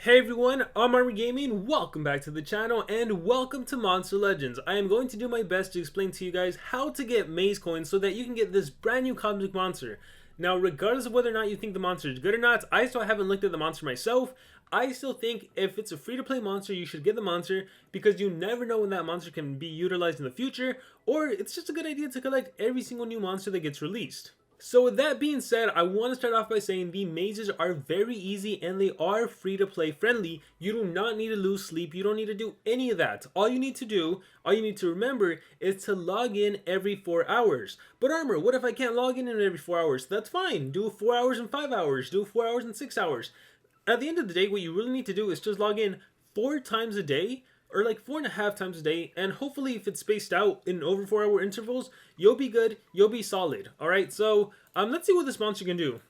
Hey everyone, Noamori Gaming, welcome back to the channel and welcome to Monster Legends. I am going to do my best to explain to you guys how to get maze coins so that you can get this brand new cosmic monster. Now, regardless of whether or not you think the monster is good or not, I still haven't looked at the monster myself. I still think if it's a free-to-play monster, you should get the monster because you never know when that monster can be utilized in the future, or it's just a good idea to collect every single new monster that gets released. So with that being said, I want to start off by saying the mazes are very easy and they are free to play friendly. You do not need to lose sleep. You don't need to do any of that. All you need to remember is to log in every 4 hours. But Armor, what if I can't log in every 4 hours? That's fine. Do 4 hours and 5 hours. Do 4 hours and 6 hours. At the end of the day, what you really need to do is just log in 4 times a day, or like 4.5 times a day, and hopefully if it's spaced out in over 4 hour intervals, you'll be good, you'll be solid. Alright, so let's see what this monster can do.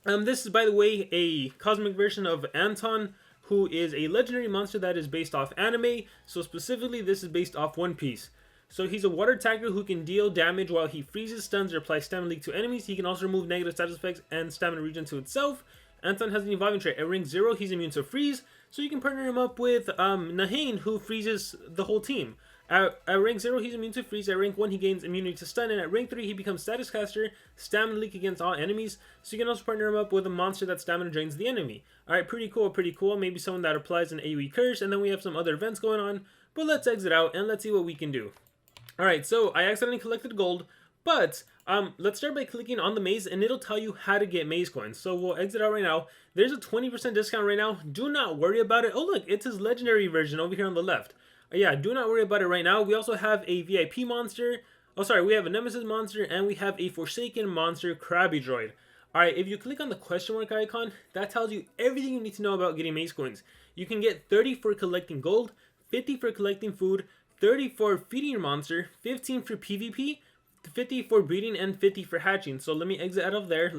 This is, by the way, a cosmic version of Anton, who is a legendary monster that is based off anime. So specifically, this is based off One Piece. So he's a water attacker who can deal damage while he freezes, stuns, or applies stamina leak to enemies. He can also remove negative status effects and stamina regen to itself. Anton has an evolving trait. At rank 0, he's immune to freeze, so you can partner him up with Nahane, who freezes the whole team. At rank 0, he's immune to freeze. At rank 1, he gains immunity to stun. And at rank 3, he becomes status caster, stamina leak against all enemies. So you can also partner him up with a monster that stamina drains the enemy. Alright, pretty cool, pretty cool. Maybe someone that applies an AoE curse. And then we have some other events going on. But let's exit out and let's see what we can do. Alright, so I accidentally collected gold. But let's start by clicking on the maze and it'll tell you how to get maze coins. So we'll exit out right now. There's a 20% discount right now. Do not worry about it. Oh look, it's his legendary version over here on the left. Yeah, do not worry about it right now. We also have a VIP monster. Oh sorry, we have a Nemesis monster and we have a Forsaken monster, Krabby Droid. Alright, if you click on the question mark icon, that tells you everything you need to know about getting maze coins. You can get 30 for collecting gold, 50 for collecting food, 30 for feeding your monster, 15 for PvP, 50 for breeding, and 50 for hatching. So let me exit out of there.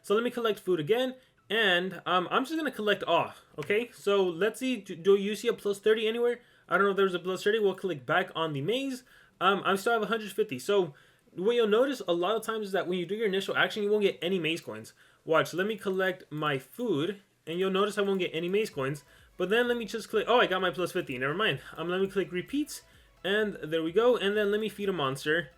So let me collect food again. And I'm just going to collect all. Okay, so let's see. Do you see a plus 30 anywhere? I don't know if there's a plus 30. We'll click back on the maze. I still have 150. So what you'll notice a lot of times is that when you do your initial action, you won't get any maze coins. Watch, let me collect my food. And you'll notice I won't get any maze coins. But then let me just click. Oh, I got my plus 50. Never mind. Let me click repeat. And there we go. And then let me feed a monster.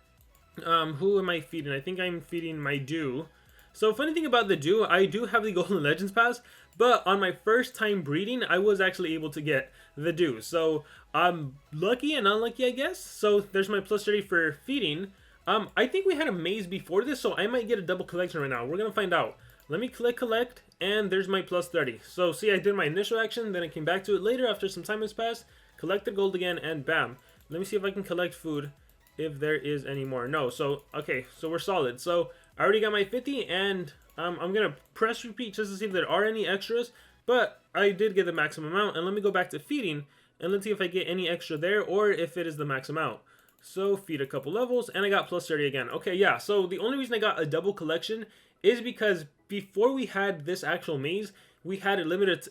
Who am I feeding? I think I'm feeding my Dew. So funny thing about the Dew, I do have the Golden Legends Pass, but on my first time breeding, I was actually able to get the Dew. So I'm lucky and unlucky, I guess. So there's my plus 30 for feeding. I think we had a maze before this, so I might get a double collection right now. We're gonna find out. Let me click collect, and there's my plus 30. So see, I did my initial action, then I came back to it later after some time has passed, collected gold again, and bam. Let me see if I can collect food. If there is any more. No, so okay, so we're solid. So I already got my 50 and I'm gonna press repeat just to see if there are any extras, but I did get the maximum amount. And let me go back to feeding and let's see if I get any extra there or if it is the max amount. So feed a couple levels and I got plus 30 again. Okay, yeah, so the only reason I got a double collection is because before we had this actual maze, we had a limited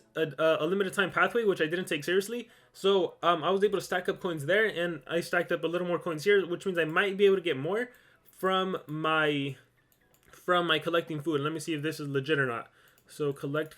time pathway, which I didn't take seriously. So I was able to stack up coins there, and I stacked up a little more coins here, which means I might be able to get more from my collecting food. Let me see if this is legit or not. So collect,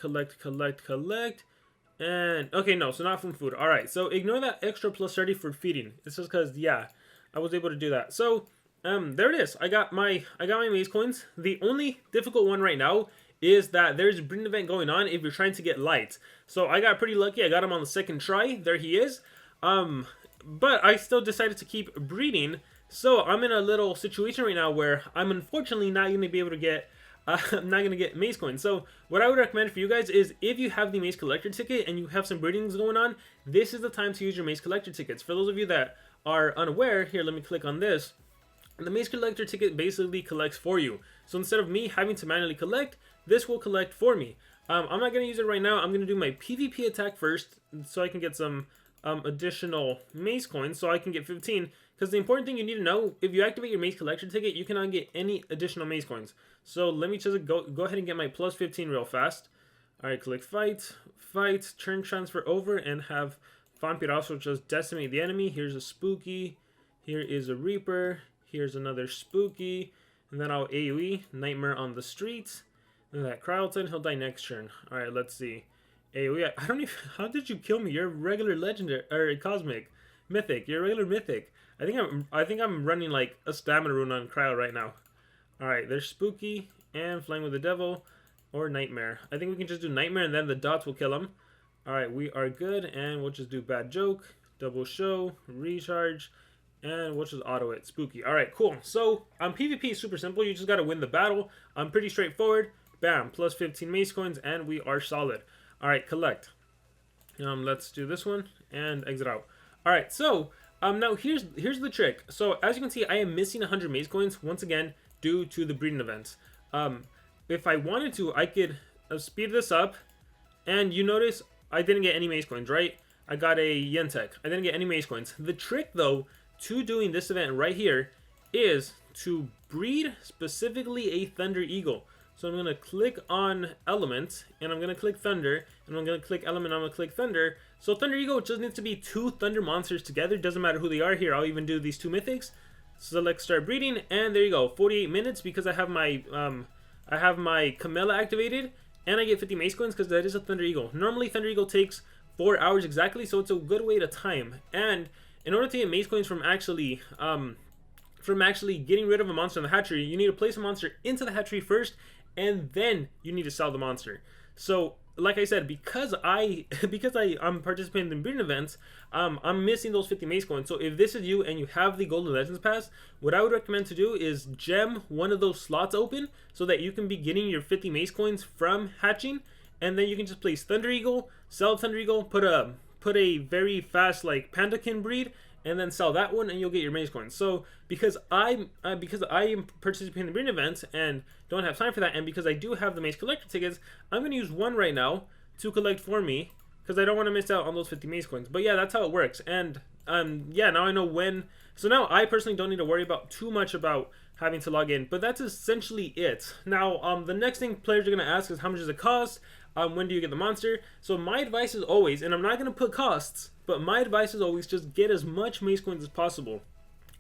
and okay, no, so not from food. All right, so ignore that extra plus 30 for feeding. It's just because yeah, I was able to do that. So there it is. I got my maze coins. The only difficult one right now is that there's a breeding event going on if you're trying to get lights. So I got pretty lucky. I got him on the second try. There he is. But I still decided to keep breeding. So I'm in a little situation right now where I'm unfortunately not going to be able to get I'm not going to get maze coins. So what I would recommend for you guys is if you have the maze collector ticket and you have some breedings going on, this is the time to use your maze collector tickets. For those of you that are unaware, here, let me click on this. The maze collector ticket basically collects for you. So instead of me having to manually collect, this will collect for me. I'm not going to use it right now. I'm going to do my PvP attack first so I can get some additional maze coins so I can get 15. Because the important thing you need to know, if you activate your maze collection ticket, you cannot get any additional maze coins. So let me just go ahead and get my plus 15 real fast. Alright, click fight, turn transfer over and have Vampirazo just decimate the enemy. Here's a Spooky, here is a Reaper, here's another Spooky, and then I'll AoE, Nightmare on the Streets. And that Crowdson, he'll die next turn. Alright, let's see. Hey, I don't even. How did you kill me? You're a regular legendary or cosmic, mythic. You're a regular mythic. I think I'm running like a stamina rune on Cryo right now. All right, there's Spooky and Flying with the Devil, or Nightmare. I think we can just do Nightmare and then the dots will kill him. All right, we are good, and we'll just do Bad Joke, Double Show, Recharge, and we'll just auto it. Spooky. All right, cool. So PvP is super simple. You just gotta win the battle. Pretty straightforward. Bam, plus 15 mace coins, and we are solid. All right, collect. Let's do this one and exit out. All right, so now here's the trick. So as you can see, I am missing 100 mace coins once again due to the breeding events. If I wanted to, I could speed this up, and you notice I didn't get any mace coins, right? I got a Yentek. I didn't get any mace coins. The trick though to doing this event right here is to breed specifically a Thunder Eagle. So I'm going to click on Element, and I'm going to click Thunder, and I'm going to click Element, and I'm going to click Thunder. So Thunder Eagle just needs to be 2 Thunder monsters together. Doesn't matter who they are here. I'll even do these 2 mythics. Select Start Breeding, and there you go. 48 minutes because I have my Camilla activated, and I get 50 mace coins because that is a Thunder Eagle. Normally Thunder Eagle takes 4 hours exactly, so it's a good way to time. And in order to get mace coins from actually getting rid of a monster in the hatchery, you need to place a monster into the hatchery first, and then you need to sell the monster. So like I said, because I'm participating in breeding events, I'm missing those 50 mace coins. So if this is you and you have the Golden Legends Pass, what I would recommend to do is gem one of those slots open so that you can be getting your 50 mace coins from hatching, and then you can just place Thunder Eagle, sell Thunder Eagle, put a very fast like Pandakin breed, and then sell that one, and you'll get your mace coins. So because I am participating in breeding events and don't have time for that, and because I do have the mace collector tickets, I'm going to use one right now to collect for me because I don't want to miss out on those 50 mace coins. But yeah, that's how it works. And yeah, now I know when. So now I personally don't need to worry about too much about having to log in. But that's essentially it. Now the next thing players are going to ask is how much does it cost? When do you get the monster? So my advice is always, and I'm not going to put costs, but my advice is always just get as much mace coins as possible.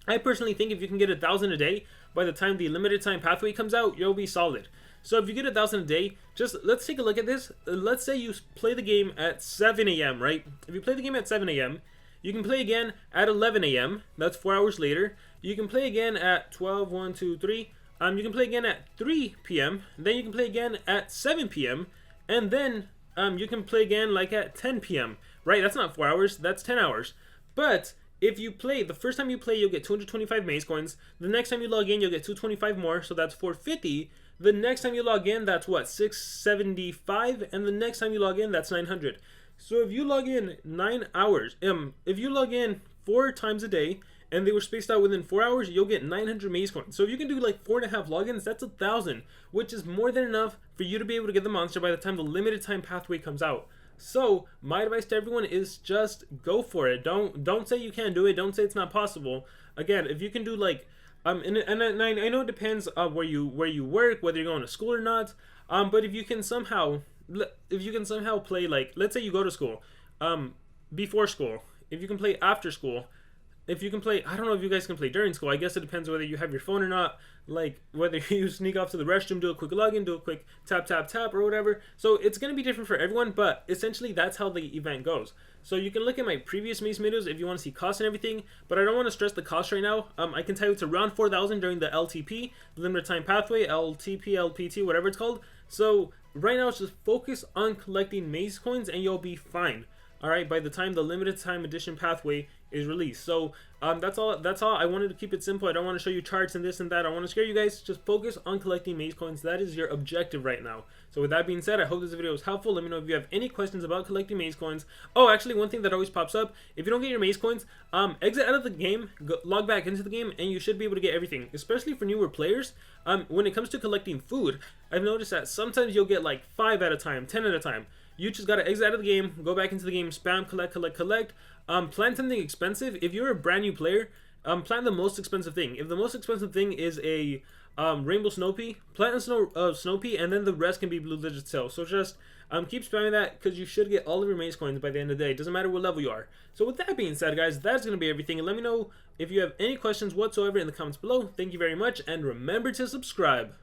I personally think if you can get 1,000 a day, by the time the limited time pathway comes out, you'll be solid. So if you get 1,000 a day, just let's take a look at this. Let's say you play the game at 7 a.m., right? If you play the game at 7 a.m., you can play again at 11 a.m. That's 4 hours later. You can play again at 12, 1, 2, 3. You can play again at 3 p.m. Then you can play again at 7 p.m. And then you can play again like at 10 p.m. Right? That's not 4 hours. That's 10 hours. But if you play, the first time you play, you'll get 225 mace coins. The next time you log in, you'll get 225 more. So that's 450. The next time you log in, that's what? 675. And the next time you log in, that's 900. So if you log in 9 hours, if you log in 4 times a day, and they were spaced out within 4 hours, you'll get 900 mace coins. So if you can do like 4.5 logins, that's 1,000, which is more than enough for you to be able to get the monster by the time the limited time pathway comes out. So my advice to everyone is just go for it. Don't say you can't do it. Don't say it's not possible. Again, if you can do like and I know it depends where you work, whether you're going to school or not. But if you can somehow play, like, let's say you go to school before school, if you can play after school. If you can play, I don't know if you guys can play during school. I guess it depends whether you have your phone or not. Like, whether you sneak off to the restroom, do a quick login, do a quick tap, tap, tap, or whatever. So it's going to be different for everyone, but essentially that's how the event goes. So you can look at my previous mace videos if you want to see costs and everything, but I don't want to stress the cost right now. I can tell you it's around 4,000 during the LTP, limited time pathway, LTP, LPT, whatever it's called. So right now it's just focus on collecting mace coins and you'll be fine. Alright, by the time the limited time edition pathway is released. So that's all. I wanted to keep it simple. I don't want to show you charts and this and that. I want to scare you guys. Just focus on collecting mace coins. That is your objective right now. So with that being said, I hope this video was helpful. Let me know if you have any questions about collecting mace coins. Oh, actually, one thing that always pops up, if you don't get your mace coins, exit out of the game, log back into the game, and you should be able to get everything, especially for newer players. When it comes to collecting food, I've noticed that sometimes you'll get like 5 at a time, 10 at a time. You just gotta exit out of the game, go back into the game, spam, collect. Plan something expensive. If you're a brand new player, plan the most expensive thing. If the most expensive thing is a Rainbow Snowpea, plant a Snowpea, and then the rest can be Blue Legend Tail. So just keep spamming that because you should get all of your mace coins by the end of the day. It doesn't matter what level you are. So with that being said, guys, that's going to be everything. And let me know if you have any questions whatsoever in the comments below. Thank you very much, and remember to subscribe.